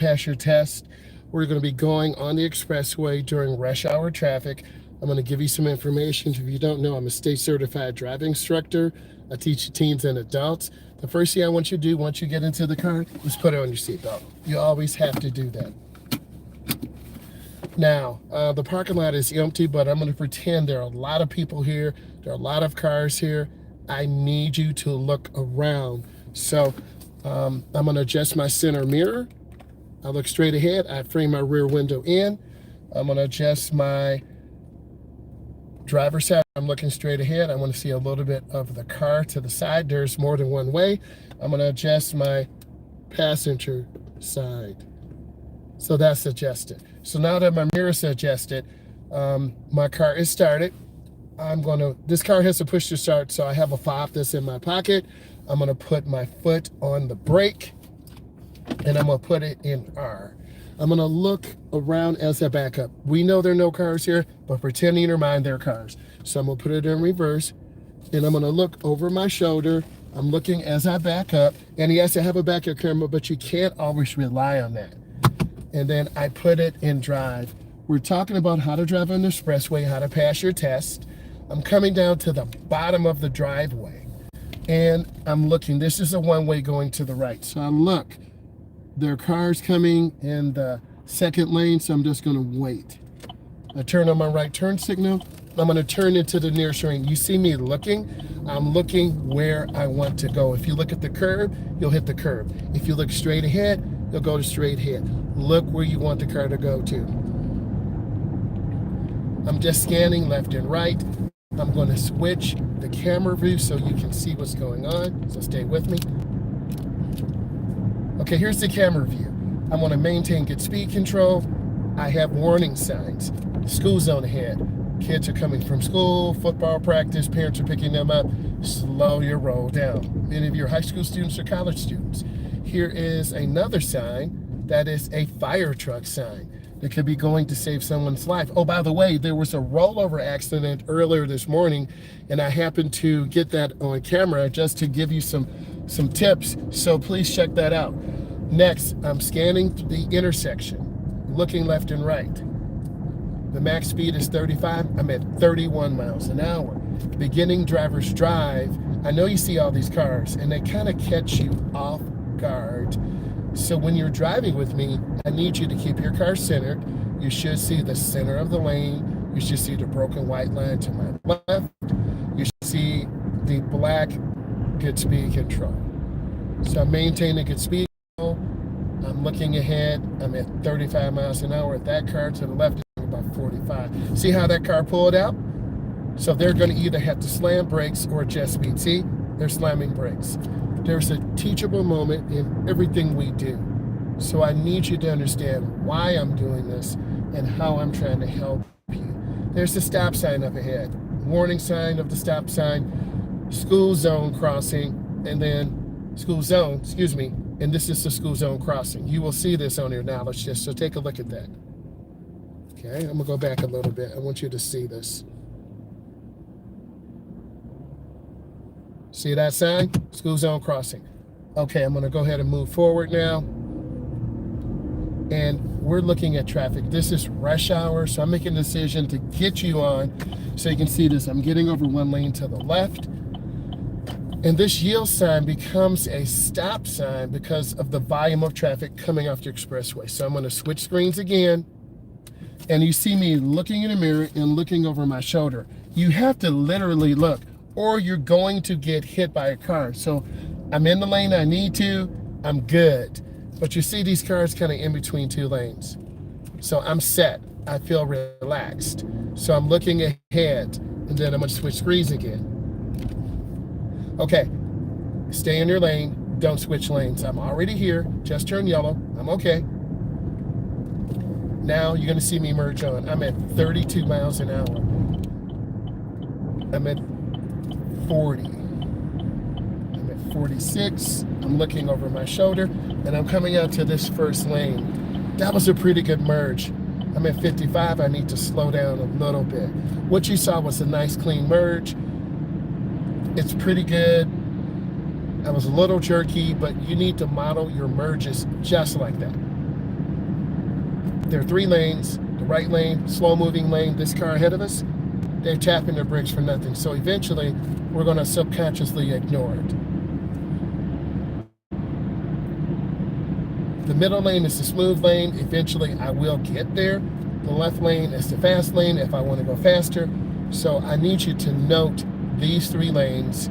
pass your test. We're going to be going on the expressway during rush hour traffic. I'm going to give you some information. If you don't know, I'm a state certified driving instructor. I teach teens and adults. The first thing I want you to do once you get into the car is put it on your seatbelt. You always have to do that. Now, the parking lot is empty, but I'm going to pretend there are a lot of people here. There are a lot of cars here. I need you to look around. So I'm going to adjust my center mirror. I look straight ahead. I frame my rear window in. I'm going to adjust my driver's side. I'm looking straight ahead. I want to see a little bit of the car to the side. There's more than one way. I'm going to adjust my passenger side. So that's adjusted. So now that my mirror's adjusted, my car is started. This car has a push to start, so I have a fob that's in my pocket. I'm gonna put my foot on the brake, and I'm gonna put it in R. I'm gonna look around as I back up. We know there are no cars here, but pretend in your mind there are cars. So I'm gonna put it in reverse, and I'm gonna look over my shoulder. I'm looking as I back up, and yes, I have a backup camera, but you can't always rely on that. And then I put it in drive. We're talking about how to drive on the expressway, how to pass your test. I'm coming down to the bottom of the driveway, and I'm looking. This is a one-way going to the right. So I look. There are cars coming in the second lane, so I'm just gonna wait. I turn on my right turn signal. I'm gonna turn into the nearest lane. You see me looking? I'm looking where I want to go. If you look at the curb, you'll hit the curb. If you look straight ahead, you'll go to straight ahead. Look where you want the car to go to. I'm just scanning left and right. I'm going to switch the camera view so you can see what's going on. So stay with me. Okay, here's the camera view. I'm going to maintain good speed control. I have warning signs. School zone ahead. Kids are coming from school, football practice, parents are picking them up. Slow your roll down. Many of you are high school students or college students. Here is another sign that is a fire truck sign that could be going to save someone's life. Oh, by the way, there was a rollover accident earlier this morning, and I happened to get that on camera just to give you some tips, so please check that out. Next, I'm scanning the intersection, looking left and right. The max speed is 35. I'm at 31 miles an hour. Beginning driver's drive. I know you see all these cars, and they kind of catch you off guard. So when you're driving with me, I need you to keep your car centered. You should see the center of the lane. You should see the broken white line to my left. You should see the black good speed control. So I'm maintaining good speed control. I'm looking ahead. I'm at 35 miles an hour. That car to the left is about 45. See how that car pulled out? So they're going to either have to slam brakes or adjust speed. See, they're slamming brakes. There's a teachable moment in everything we do. So I need you to understand why I'm doing this and how I'm trying to help you. There's the stop sign up ahead. Warning sign of the stop sign, school zone crossing, and then school zone, excuse me, and this is the school zone crossing. You will see this on your knowledge list, so take a look at that. Okay, I'm gonna go back a little bit. I want you to see this. See that sign? School zone crossing. Okay, I'm gonna go ahead and move forward now. And we're looking at traffic. This is rush hour, so I'm making a decision to get you on so you can see this. I'm getting over one lane to the left. And this yield sign becomes a stop sign because of the volume of traffic coming off the expressway. So I'm gonna switch screens again. And you see me looking in the mirror and looking over my shoulder. You have to literally look, or you're going to get hit by a car. So I'm in the lane I need to, I'm good. But you see these cars kind of in between two lanes. So I'm set, I feel relaxed. So I'm looking ahead, and then I'm gonna switch screens again. Okay, stay in your lane, don't switch lanes. I'm already here, just turned yellow, I'm okay. Now you're gonna see me merge on. I'm at 32 miles an hour. I'm at 40. I'm at 46. I'm looking over my shoulder, and I'm coming out to this first lane. That was a pretty good merge. I'm at 55. I need to slow down a little bit. What you saw was a nice clean merge. It's pretty good. I was a little jerky, but you need to model your merges just like that. There are 3 lanes, the right lane, slow moving lane, this car ahead of us, they're tapping their brakes for nothing. So eventually, we're gonna subconsciously ignore it. The middle lane is the smooth lane. Eventually, I will get there. The left lane is the fast lane if I want to go faster. So I need you to note these 3 lanes,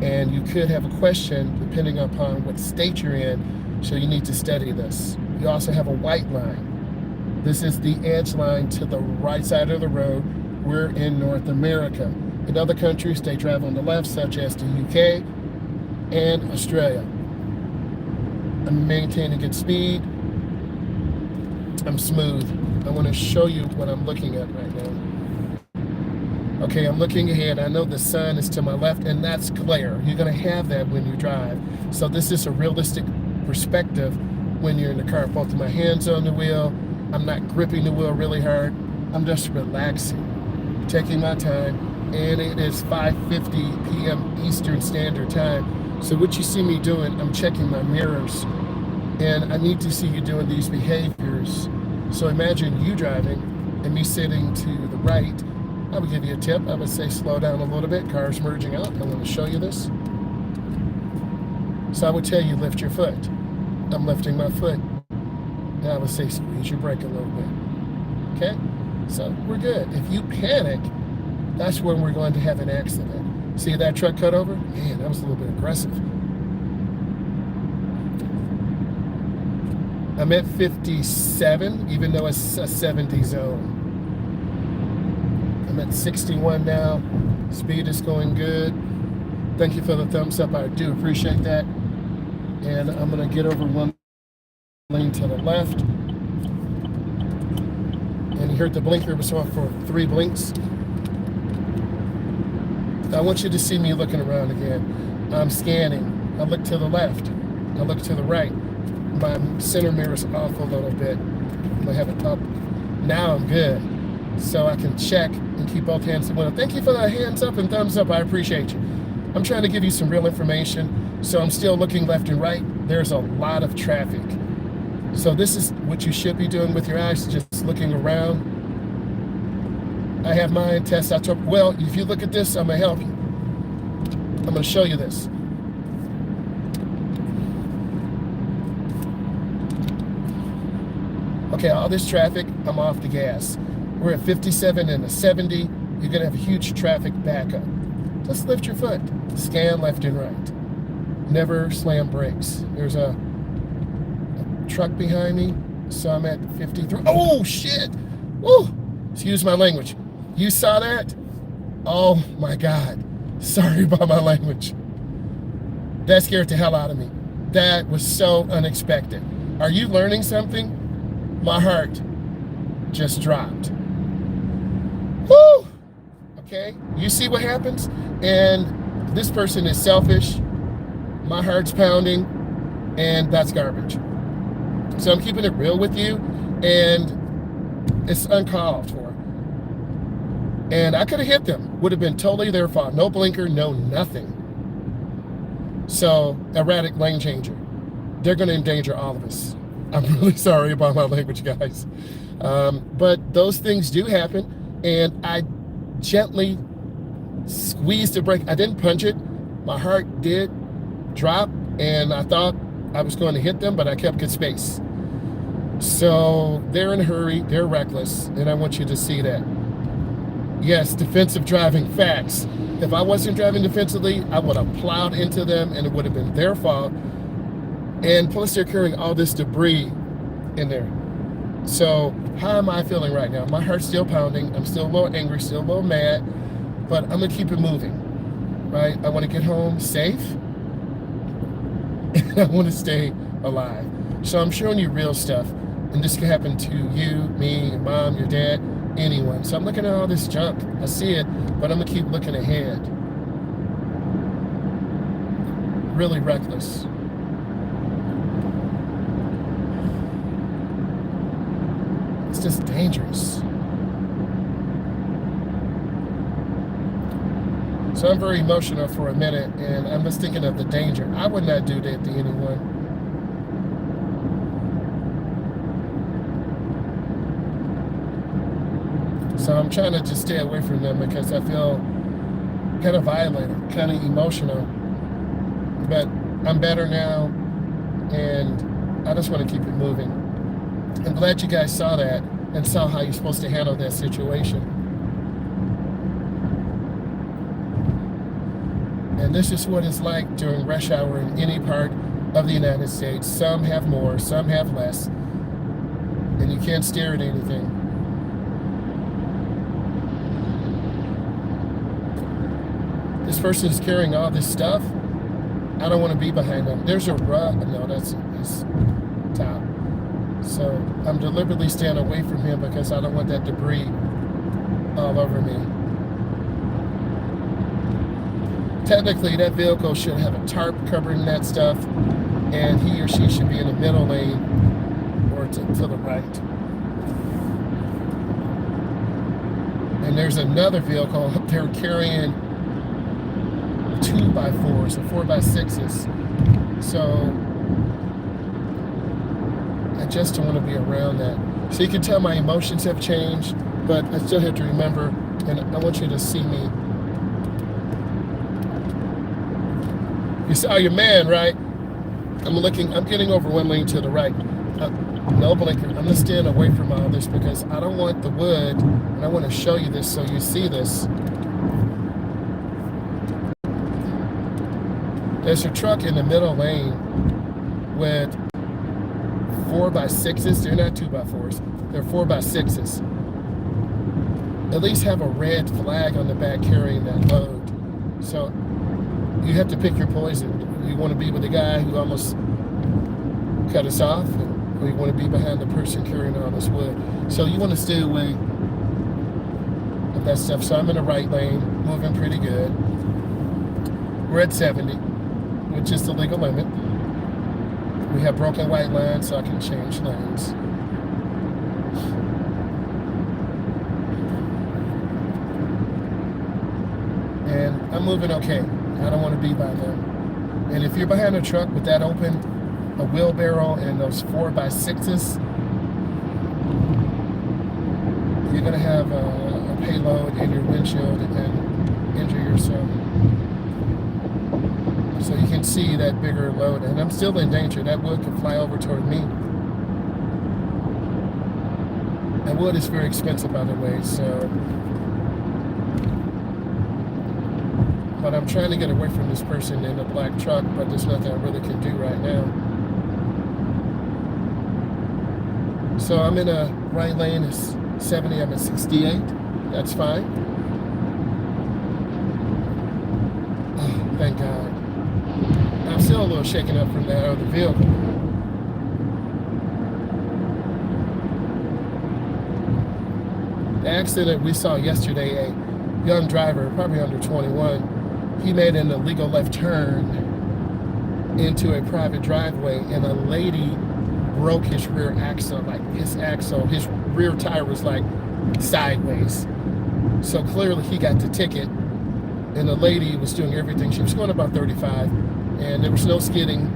and you could have a question depending upon what state you're in, so you need to study this. You also have a white line. This is the edge line to the right side of the road. We're in North America. In other countries, they drive on the left, such as the UK and Australia. I'm maintaining good speed. I'm smooth. I want to show you what I'm looking at right now. Okay, I'm looking ahead. I know the sun is to my left, and that's glare. You're going to have that when you drive. So this is a realistic perspective when you're in the car. Both of my hands on the wheel. I'm not gripping the wheel really hard. I'm just relaxing, taking my time, and it is 5:50 p.m. Eastern Standard Time. So what you see me doing, I'm checking my mirrors, and I need to see you doing these behaviors. So imagine you driving and me sitting to the right. I would give you a tip. I would say slow down a little bit. Cars merging out. I'm going to show you this. So I would tell you lift your foot. I'm lifting my foot. Now I would say squeeze your brake a little bit. Okay? So we're good. If you panic, that's when we're going to have an accident. See that truck cut over? Man, that was a little bit aggressive. I'm at 57, even though it's a 70 zone. I'm at 61 now. Speed is going good. Thank you for the thumbs up. I do appreciate that. And I'm going to get over one lane to the left. And you heard the blinker was off for 3 blinks. I want you to see me looking around again. I'm scanning. I look to the left. I look to the right. My center mirror is off a little bit. I'm gonna have it up. Now I'm good. So I can check and keep both hands in the window. Thank you for the hands up and thumbs up. I appreciate you. I'm trying to give you some real information. So I'm still looking left and right. There's a lot of traffic. So this is what you should be doing with your eyes, just looking around. I have mine test out. Well, if you look at this, I'm gonna help you. I'm gonna show you this. Okay, all this traffic, I'm off the gas. We're at 57 and a 70. You're gonna have a huge traffic backup. Just lift your foot. Scan left and right. Never slam brakes. There's a truck behind me, so I'm at 53. Oh, shit! Woo! Excuse my language. You saw that? Oh my God. Sorry about my language. That scared the hell out of me. That was so unexpected. Are you learning something? My heart just dropped. Woo! Okay, you see what happens? And this person is selfish. My heart's pounding, and that's garbage. So I'm keeping it real with you, and it's uncalled for. And I could have hit them. Would have been totally their fault. No blinker, no nothing. So, erratic lane changer. They're going to endanger all of us. I'm really sorry about my language, guys. But those things do happen. And I gently squeezed the brake. I didn't punch it. My heart did drop. And I thought I was going to hit them, but I kept good space. So, they're in a hurry. They're reckless. And I want you to see that. Yes, defensive driving, facts. If I wasn't driving defensively, I would have plowed into them and it would have been their fault. And plus they're carrying all this debris in there. So how am I feeling right now? My heart's still pounding. I'm still a little angry, still a little mad, but I'm gonna keep it moving, right? I wanna get home safe and I wanna stay alive. So I'm showing you real stuff. And this can happen to you, me, your mom, your dad, anyone. So I'm looking at all this junk. I see it, but I'm gonna keep looking ahead. Really reckless. It's just dangerous. So I'm very emotional for a minute, and I'm just thinking of the danger. I would not do that to anyone. So I'm trying to just stay away from them because I feel kind of violated, kind of emotional. But I'm better now, and I just want to keep it moving. I'm glad you guys saw that and saw how you're supposed to handle that situation. And this is what it's like during rush hour in any part of the United States. Some have more, some have less, and you can't stare at anything. This person is carrying all this stuff. I don't want to be behind them. There's a rug. No, that's his top. So I'm deliberately staying away from him because I don't want that debris all over me. Technically, that vehicle should have a tarp covering that stuff, and he or she should be in the middle lane or to the right. And there's another vehicle up there carrying 2x4s or 4x6s. So I just don't want to be around that. So you can tell my emotions have changed, but I still have to remember, and I want you to see me. You saw your man, right? I'm getting over one lane to the right. No blinker. I'm gonna stand away from all this because I don't want the wood, and I want to show you this so you see this. There's a truck in the middle lane with 4x6s. They're not 2x4s. They're 4x6s. At least have a red flag on the back carrying that load. So you have to pick your poison. You want to be with the guy who almost cut us off, or you want to be behind the person carrying all this wood. So you want to stay away of that stuff. So I'm in the right lane, moving pretty good. We're at 70, which is the legal limit. We have broken white lines, so I can change lanes. And I'm moving okay. I don't want to be by them. And if you're behind a truck with that open, a wheelbarrow and those 4x6s, you're going to have a payload in your windshield and injure yourself. So you can see that bigger load, and I'm still in danger. That wood could fly over toward me. And wood is very expensive, by the way, so. But I'm trying to get away from this person in the black truck, but there's nothing I really can do right now. So I'm in a right lane, it's 70, I'm at 68. That's fine. Oh, thank God. I'm still a little shaken up from that other vehicle. The accident we saw yesterday, a young driver, probably under 21, he made an illegal left turn into a private driveway, and a lady broke his rear axle, like his rear tire was like sideways. So clearly he got the ticket, and the lady was doing everything. She was going about 35, and there was no skidding.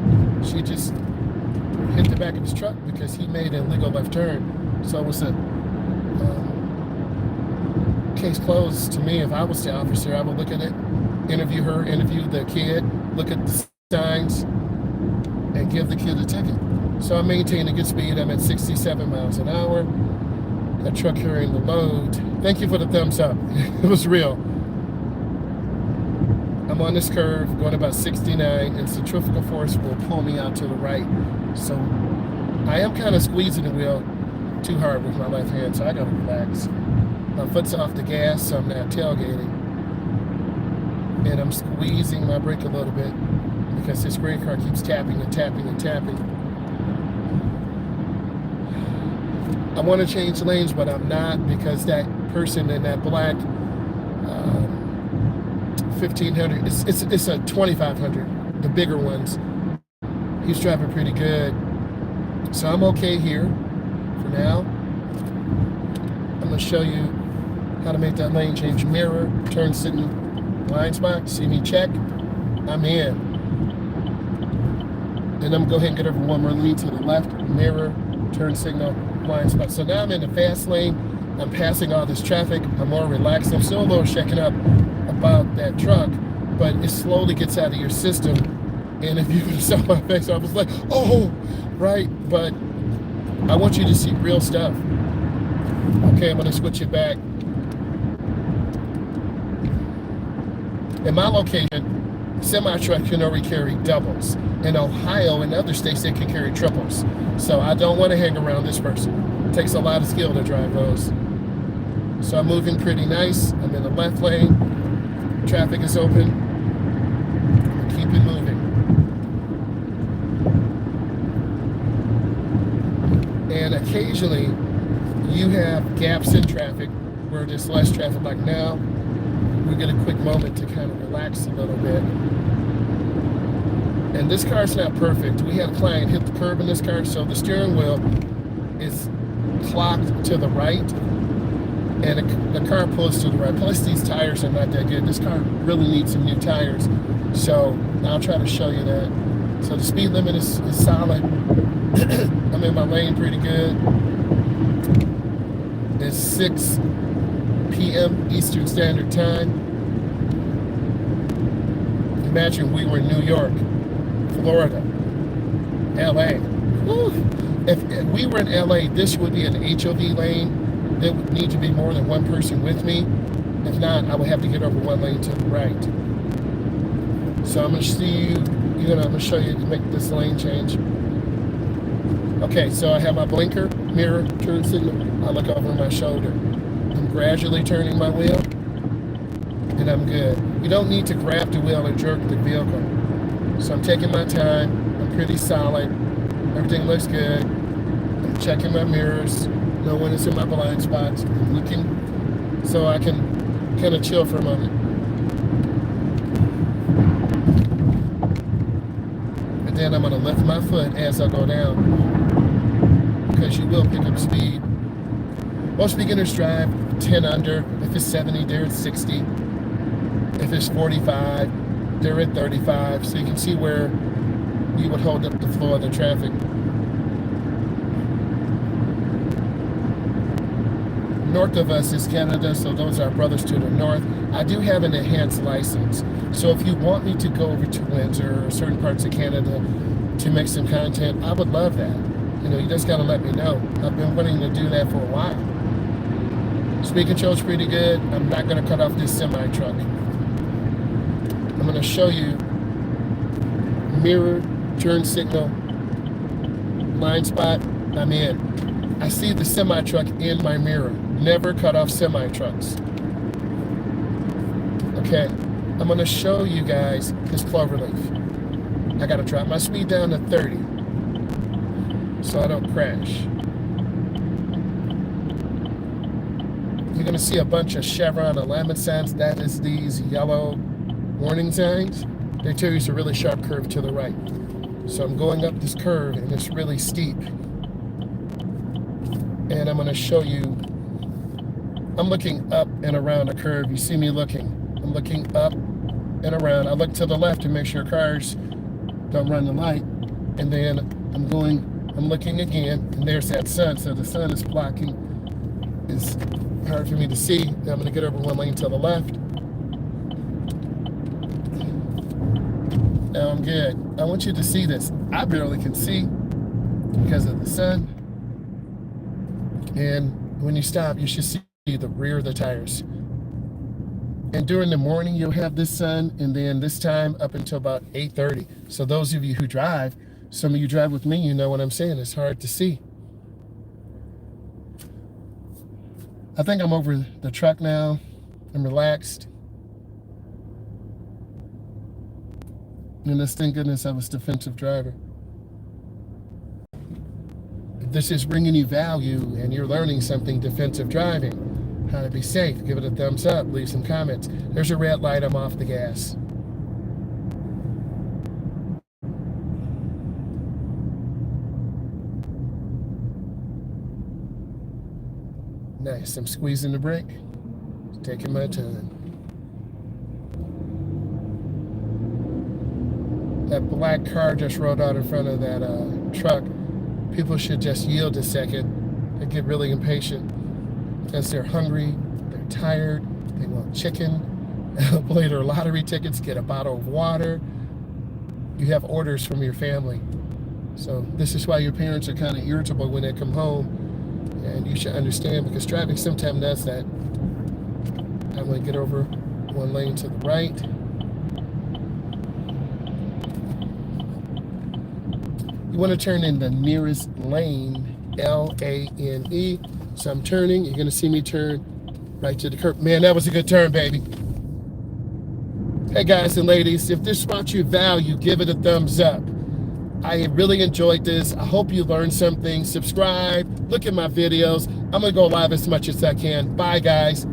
She just hit the back of his truck because he made an illegal left turn. So it was a case closed to me. If I was the officer, I would look at it, interview her, interview the kid, look at the signs, and give the kid a ticket. So I'm maintaining a good speed. I'm at 67 miles an hour. That truck carrying the load. Thank you for the thumbs up. It was real. I'm on this curve going about 69, and centrifugal force will pull me out to the right. So I am kind of squeezing the wheel too hard with my left hand, so I gotta relax. My foot's off the gas, so I'm not tailgating. And I'm squeezing my brake a little bit because this gray car keeps tapping and tapping and tapping. I want to change lanes, but I'm not, because that person in that black 1500, it's a 2500, the bigger ones. He's driving pretty good. So I'm okay here for now. I'm going to show you how to make that lane change. Mirror, turn signal, blind spot. See me check, I'm in. Then I'm going to go ahead and get over one more lane to the left. Mirror, turn signal, blind spot. So now I'm in the fast lane, I'm passing all this traffic. I'm more relaxed. I'm still a little shaken up about that truck, but it slowly gets out of your system. And if you could saw my face, I was like, oh, right. But I want you to see real stuff. Okay, I'm gonna switch it back. In my location, semi-truck can only carry doubles. In Ohio and other states, they can carry triples. So I don't want to hang around this person. It takes a lot of skill to drive those. So I'm moving pretty nice. I'm in the left lane. Traffic is open. Keep it moving. And occasionally, you have gaps in traffic where there's less traffic. Like now, we get a quick moment to kind of relax a little bit. And this car's not perfect. We had a client hit the curb in this car, so the steering wheel is clocked to the right, and the car pulls to the right. Plus, these tires are not that good. This car really needs some new tires. So I'll try to show you that. So the speed limit is solid. I'm in my lane pretty good. It's 6 p.m. Eastern Standard Time. Imagine we were in New York, Florida, LA. Whew. If we were in LA, this would be an HOV lane. There would need to be more than one person with me. If not, I would have to get over one lane to the right. So I'm gonna see you, I'm gonna show you to make this lane change. Okay, so I have my blinker, mirror, turn signal. I look over my shoulder. I'm gradually turning my wheel, and I'm good. You don't need to grab the wheel and jerk the vehicle. So I'm taking my time. I'm pretty solid. Everything looks good. I'm checking my mirrors, know when it's in my blind spots. I'm looking so I can kind of chill for a moment. And then I'm going to lift my foot as I go down, because you will pick up speed. Most beginners drive 10 under. If it's 70, they're at 60. If it's 45, they're at 35. So you can see where you would hold up the flow of the traffic. North of us is Canada, so those are brothers to the north. I do have an enhanced license. So if you want me to go over to Windsor or certain parts of Canada to make some content, I would love that. You just got to let me know. I've been wanting to do that for a while. Speed control's pretty good. I'm not going to cut off this semi-truck. I'm going to show you mirror, turn signal, blind spot. I'm in. I see the semi-truck in my mirror. Never cut off semi-trucks. Okay, I'm going to show you guys this cloverleaf. I got to drop my speed down to 30 so I don't crash. You're going to see a bunch of chevron alignment signs. That is these yellow warning signs. They tell you it's a really sharp curve to the right. So I'm going up this curve and it's really steep. And I'm going to show you, I'm looking up and around a curve. You see me looking. I'm looking up and around. I look to the left to make sure cars don't run the light. And then I'm looking again, and there's that sun. So the sun is blocking. It's hard for me to see. Now I'm going to get over one lane to the left. Now I'm good. I want you to see this. I barely can see because of the sun. And when you stop, you should see the rear of the tires. And during the morning, you'll have this sun, and then this time up until about 8:30. So those of you who drive, some of you drive with me, you know what I'm saying. It's hard to see. I think I'm over the truck now. I'm relaxed. And let's thank goodness I was a defensive driver. If this is bringing you value and you're learning something, defensive driving, how to be safe, give it a thumbs up, leave some comments. There's a red light, I'm off the gas. Nice, I'm squeezing the brake, taking my time. That black car just rolled out in front of that truck. People should just yield a second. They get really impatient. because they're hungry, they're tired, they want chicken, play their lottery tickets, get a bottle of water. You have orders from your family. So this is why your parents are kind of irritable when they come home. And you should understand, because traffic sometimes does that. I'm going to get over one lane to the right. You want to turn in the nearest lane, L-A-N-E. So I'm turning. You're going to see me turn right to the curb. Man, that was a good turn, baby. Hey, guys and ladies, if this brought you value, give it a thumbs up. I really enjoyed this. I hope you learned something. Subscribe. Look at my videos. I'm going to go live as much as I can. Bye, guys.